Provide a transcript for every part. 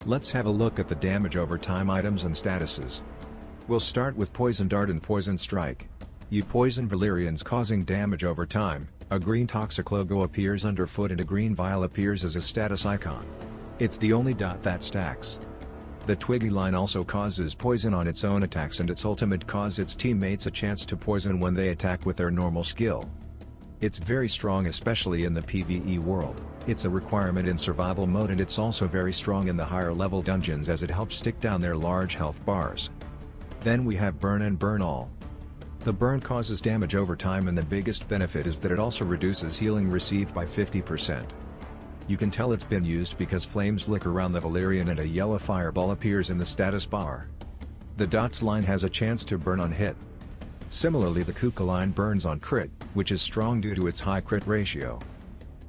Let's have a look at the damage over time items and statuses. We'll start with Poison Dart and Poison Strike. You poison Valerians causing damage over time, a green toxic logo appears underfoot and a green vial appears as a status icon. It's the only dot that stacks. The Twiggy line also causes poison on its own attacks and its ultimate causes its teammates a chance to poison when they attack with their normal skill. It's very strong especially in the PvE world, it's a requirement in survival mode and it's also very strong in the higher level dungeons as it helps stick down their large health bars. Then we have Burn and Burn All. The burn causes damage over time and the biggest benefit is that it also reduces healing received by 50%. You can tell it's been used because flames lick around the Valerian and a yellow fireball appears in the status bar. The Dots line has a chance to burn on hit. Similarly the Kuka line burns on crit, which is strong due to its high crit ratio.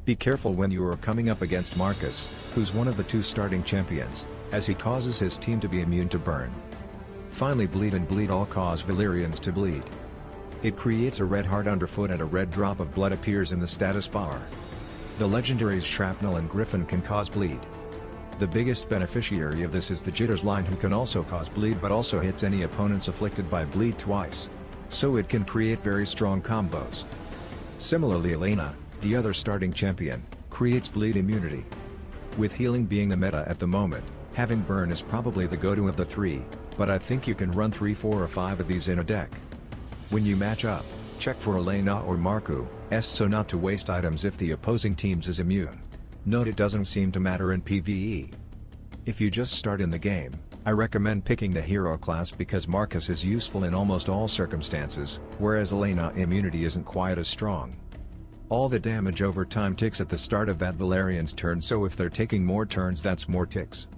Be careful when you are coming up against Marcus, who's one of the two starting champions, as he causes his team to be immune to burn. Finally Bleed and Bleed All cause Valerians to bleed. It creates a red heart underfoot and a red drop of blood appears in the status bar. The legendaries Shrapnel and Griffin can cause bleed. The biggest beneficiary of this is the Jitters line who can also cause bleed but also hits any opponents afflicted by bleed twice. So it can create very strong combos. Similarly Elena, the other starting champion, creates bleed immunity. With healing being the meta at the moment, having burn is probably the go-to of the three, but I think you can run 3, 4 or 5 of these in a deck. When you match up, check for Elena or Marku, so not to waste items if the opposing teams is immune. Note it doesn't seem to matter in PvE. If you just start in the game, I recommend picking the hero class because Marcus is useful in almost all circumstances, whereas Elena immunity isn't quite as strong. All the damage over time ticks at the start of that Valerian's turn, so if they're taking more turns that's more ticks.